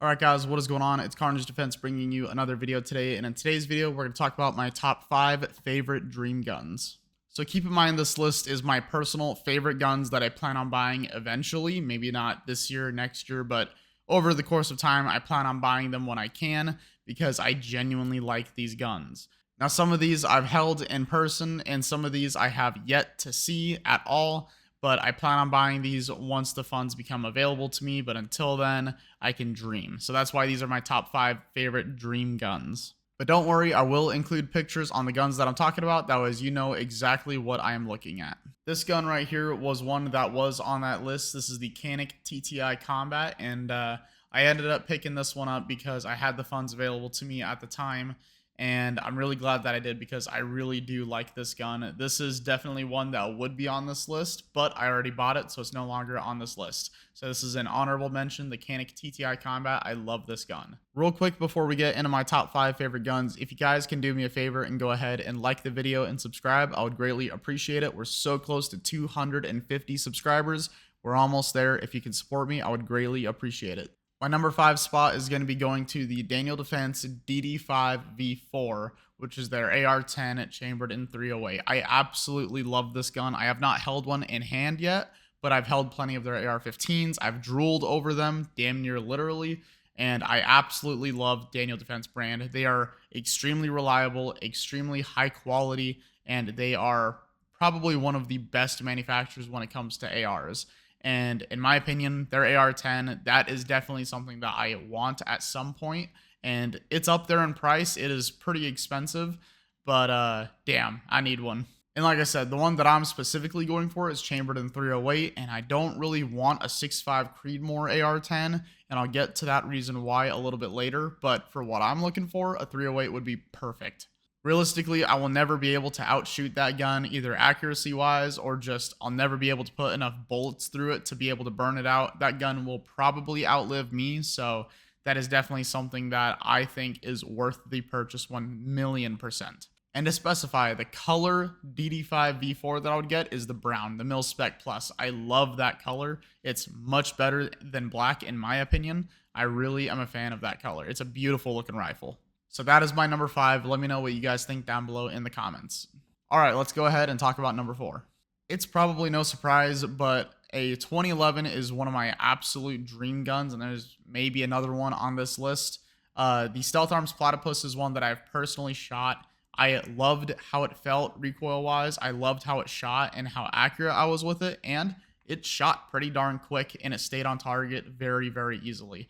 Alright guys, what is going on? It's Carnage Defense bringing you another video today, and in today's video we're going to talk about my top 5 favorite dream guns. So keep in mind this list is my personal favorite guns that I plan on buying eventually, maybe not this year, next year, but over the course of time I plan on buying them when I can because I genuinely like these guns. Now some of these I've held in person and some of these I have yet to see at all, but I plan on buying these once the funds become available to me, but until then, I can dream. So that's why these are my top 5 favorite dream guns. But don't worry, I will include pictures on the guns that I'm talking about, that way you know exactly what I am looking at. This gun right here was one that was on that list. This is the Canik TTI Combat, and I ended up picking this one up because I had the funds available to me at the time, and I'm really glad that I did because I really do like this gun. This is definitely one that would be on this list, but I already bought it, so it's no longer on this list. So this is an honorable mention, the Canik TTI Combat. I love this gun. Real quick before we get into my top 5 favorite guns, if you guys can do me a favor and go ahead and like the video and subscribe, I would greatly appreciate it. We're so close to 250 subscribers. We're almost there. If you can support me, I would greatly appreciate it. My number 5 spot is going to be going to the Daniel Defense DD5V4, which is their AR-10 chambered in 308. I absolutely love this gun. I have not held one in hand yet, but I've held plenty of their AR-15s. I've drooled over them damn near literally, and I absolutely love Daniel Defense brand. They are extremely reliable, extremely high quality, and they are probably one of the best manufacturers when it comes to ARs. And in my opinion, their AR-10, that is definitely something that I want at some point. And it's up there in price. It is pretty expensive, but damn, I need one. And like I said, the one that I'm specifically going for is chambered in 308, and I don't really want a 6.5 Creedmoor AR-10, and I'll get to that reason why a little bit later. But for what I'm looking for, a 308 would be perfect. Realistically, I will never be able to outshoot that gun, either accuracy-wise or just I'll never be able to put enough bullets through it to be able to burn it out. That gun will probably outlive me, so that is definitely something that I think is worth the purchase 1,000,000%. And to specify, the color DD5V4 that I would get is the brown, the Mil Spec Plus. I love that color. It's much better than black in my opinion. I really am a fan of that color. It's a beautiful looking rifle. So that is my number 5. Let me know what you guys think down below in the comments. All right, let's go ahead and talk about number 4. It's probably no surprise, but a 2011 is one of my absolute dream guns, and there's maybe another one on this list. The Stealth Arms Platypus is one that I've personally shot. I loved how it felt recoil-wise. I loved how it shot and how accurate I was with it, and it shot pretty darn quick, and it stayed on target very, very easily.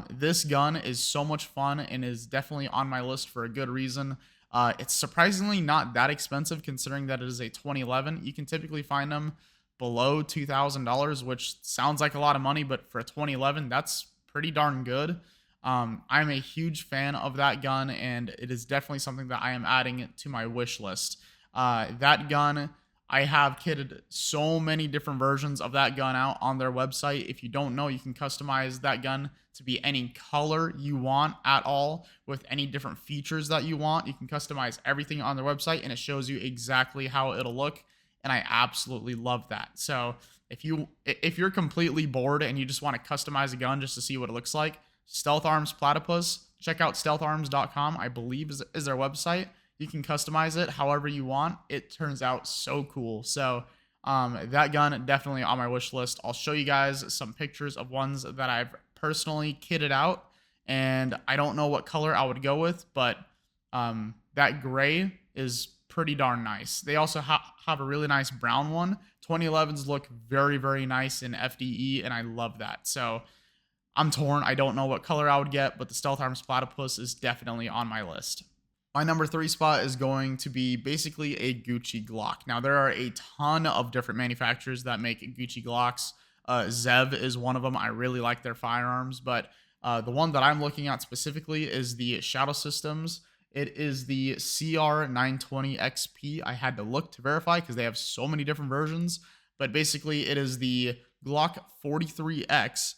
This gun is so much fun and is definitely on my list for a good reason. It's surprisingly not that expensive considering that it is a 2011. You can typically find them below $2,000, which sounds like a lot of money, but for a 2011, that's pretty darn good. I'm a huge fan of that gun, and it is definitely something that I am adding to my wish list. That gun, I have kitted so many different versions of that gun out on their website. If you don't know, you can customize that gun to be any color you want at all with any different features that you want. You can customize everything on their website, and it shows you exactly how it'll look, and I absolutely love that. So if you're completely bored and you just want to customize a gun just to see what it looks like, Stealth Arms Platypus, check out stealtharms.com, I believe is their website. You can customize it however you want. It turns out so cool. So that gun definitely on my wish list. I'll show you guys some pictures of ones that I've personally kitted out, and I don't know what color I would go with, but that gray is pretty darn nice. They also have a really nice brown one. 2011s look very, very nice in FDE, and I love that. So I'm torn. I don't know what color I would get, but the Stealth Arms Platypus is definitely on my list. My number 3 spot is going to be basically a Gucci Glock. Now, there are a ton of different manufacturers that make Gucci Glocks. Zev is one of them. I really like their firearms, but the one that I'm looking at specifically is the Shadow Systems. It is the CR920XP. I had to look to verify because they have so many different versions, but basically it is the Glock 43X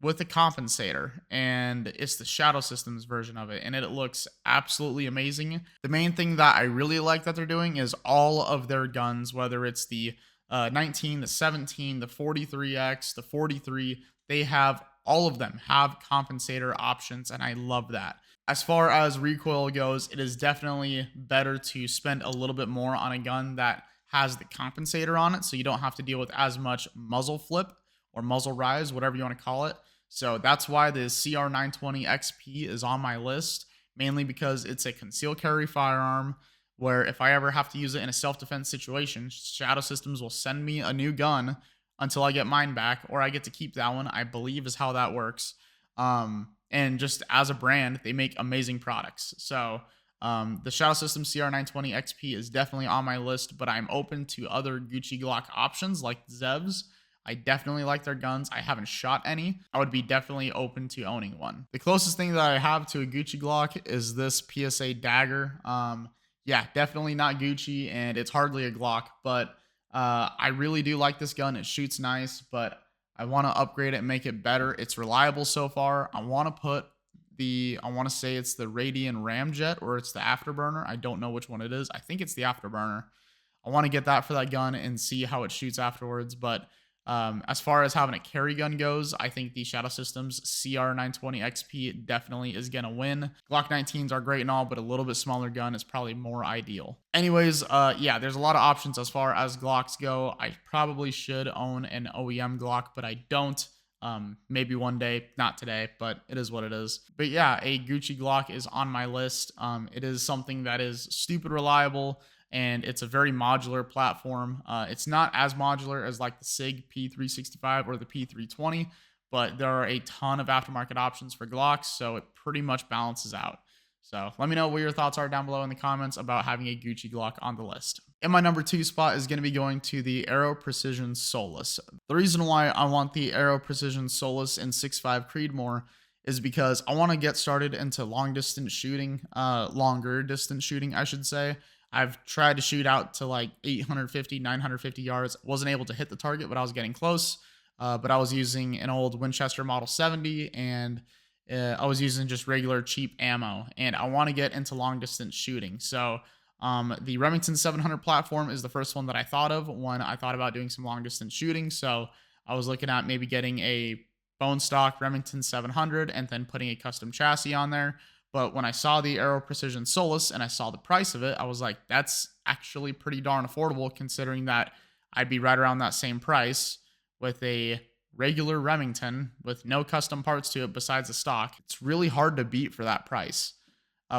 with a compensator, and it's the Shadow Systems version of it, and it looks absolutely amazing. The main thing that I really like that they're doing is all of their guns, whether it's the 19, the 17, the 43X, the 43, they have all of them have compensator options, and I love that. As far as recoil goes, it is definitely better to spend a little bit more on a gun that has the compensator on it, so you don't have to deal with as much muzzle flip or muzzle rise, whatever you want to call it. So that's why the CR920 XP is on my list, mainly because it's a concealed carry firearm where if I ever have to use it in a self-defense situation, Shadow Systems will send me a new gun until I get mine back, or I get to keep that one, I believe is how that works. And just as a brand, they make amazing products. So the Shadow Systems CR920 XP is definitely on my list, but I'm open to other Gucci Glock options like Zevs. I definitely like their guns. I haven't shot any. I would be definitely open to owning one. The closest thing that I have to a Gucci Glock is this PSA Dagger. Yeah, definitely not Gucci, and it's hardly a Glock, but I really do like this gun. It shoots nice, but I want to upgrade it and make it better. It's reliable so far. I want to say it's the Radian Ramjet or it's the Afterburner. I don't know which one it is. I think it's the Afterburner. I want to get that for that gun and see how it shoots afterwards. But as far as having a carry gun goes, I think the Shadow Systems CR920 XP definitely is going to win. Glock 19s are great and all, but a little bit smaller gun is probably more ideal. Anyways, yeah, there's a lot of options as far as Glocks go. I probably should own an OEM Glock, but I don't. Maybe one day, not today, but it is what it is. But yeah, a Gucci Glock is on my list. It is something that is stupid reliable, and it's a very modular platform. It's not as modular as like the SIG P365 or the P320, but there are a ton of aftermarket options for Glocks, so it pretty much balances out. So let me know what your thoughts are down below in the comments about having a Gucci Glock on the list. And my number 2 spot is going to be going to the Aero Precision Solus. The reason why I want the Aero Precision Solus in 6.5 Creedmoor is because I want to get started into longer distance shooting, I should say. I've tried to shoot out to like 850, 950 yards. Wasn't able to hit the target, but I was getting close. But I was using an old Winchester Model 70, and I was using just regular cheap ammo, and I want to get into long distance shooting. So the Remington 700 platform is the first one that I thought of when I thought about doing some long distance shooting. So I was looking at maybe getting a bone stock Remington 700 and then putting a custom chassis on there. But when I saw the Aero Precision Solus and I saw the price of it, I was like, that's actually pretty darn affordable, considering that I'd be right around that same price with a regular Remington with no custom parts to it besides the stock. It's really hard to beat for that price.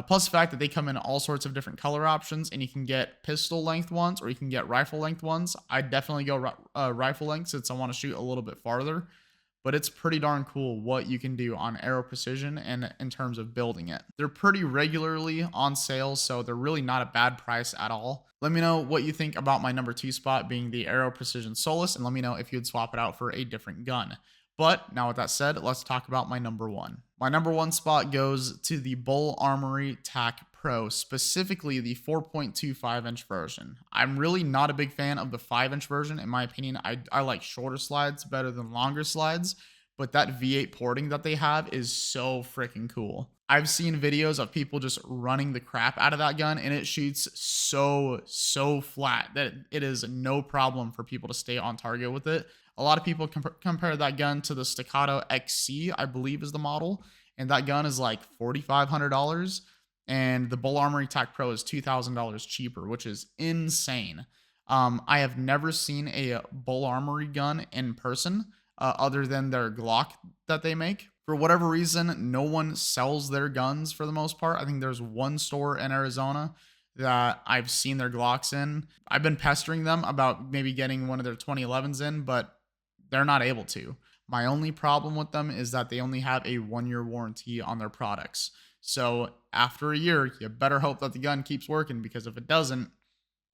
Plus the fact that they come in all sorts of different color options, and you can get pistol length ones or you can get rifle length ones. I'd definitely go rifle length since I want to shoot a little bit farther. But it's pretty darn cool what you can do on Aero Precision and in terms of building it. They're pretty regularly on sale, so they're really not a bad price at all. Let me know what you think about my number 2 spot being the Aero Precision Solus, and let me know if you'd swap it out for a different gun. But now with that said, let's talk about my number 1. My number 1 spot goes to the Bull Armory TAC Pro, specifically the 4.25-inch version. I'm really not a big fan of the 5-inch version. In my opinion, I like shorter slides better than longer slides, but that V8 porting that they have is so freaking cool. I've seen videos of people just running the crap out of that gun, and it shoots so flat that it is no problem for people to stay on target with it. A lot of people compare that gun to the Staccato XC, I believe is the model, and that gun is like $4,500, and the Bull Armory TAC Pro is $2,000 cheaper, which is insane. I have never seen a Bull Armory gun in person other than their Glock that they make. For whatever reason, no one sells their guns for the most part. I think there's one store in Arizona that I've seen their Glocks in. I've been pestering them about maybe getting one of their 2011s in, but they're not able to. My only problem with them is that they only have a 1-year warranty on their products. So after a year, you better hope that the gun keeps working, because if it doesn't,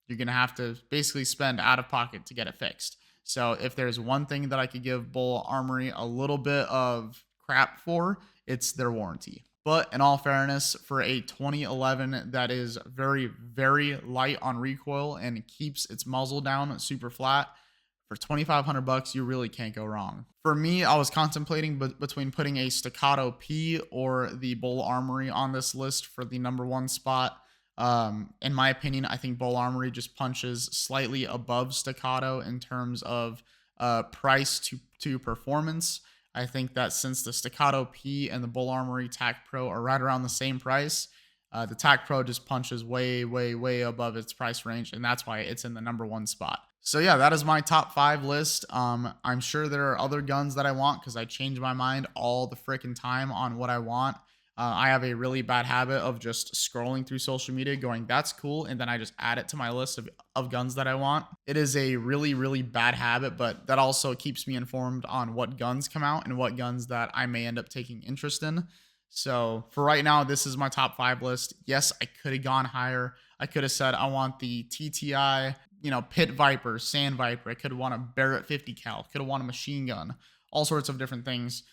you're going to have to basically spend out of pocket to get it fixed. So if there's one thing that I could give Bull Armory a little bit of crap for, it's their warranty. But in all fairness, for a 2011 that is very light on recoil and keeps its muzzle down super flat, for $2,500, you really can't go wrong. For me, I was contemplating between putting a Staccato P or the Bull Armory on this list for the number 1 spot. In my opinion, I think Bull Armory just punches slightly above Staccato in terms of price to performance. I think that since the Staccato P and the Bull Armory TAC Pro are right around the same price, the TAC Pro just punches way, way, way above its price range, and that's why it's in the #1 spot. So yeah, that is my top 5 list. I'm sure there are other guns that I want because I change my mind all the freaking time on what I want. I have a really bad habit of just scrolling through social media going, that's cool. And then I just add it to my list of guns that I want. It is a really, really bad habit, but that also keeps me informed on what guns come out and what guns that I may end up taking interest in. So for right now, this is my top 5 list. Yes, I could have gone higher. I could have said I want the TTI, Pit Viper, Sand Viper. I could have won a Barrett 50 cal. Could have won a machine gun. All sorts of different things.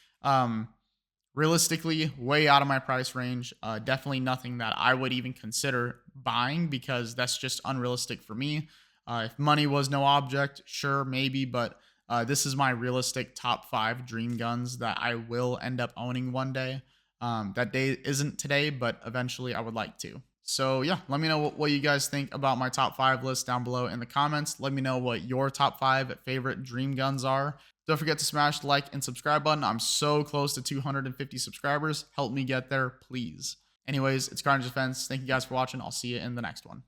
Realistically, way out of my price range. Definitely nothing that I would even consider buying because that's just unrealistic for me. If money was no object, sure, maybe, but this is my realistic top 5 dream guns that I will end up owning one day. That day isn't today, but eventually I would like to. So yeah, let me know what you guys think about my top 5 list down below in the comments. Let me know what your top 5 favorite dream guns are. Don't forget to smash the like and subscribe button. I'm so close to 250 subscribers. Help me get there, please. Anyways, it's Carnage Defense. Thank you guys for watching. I'll see you in the next one.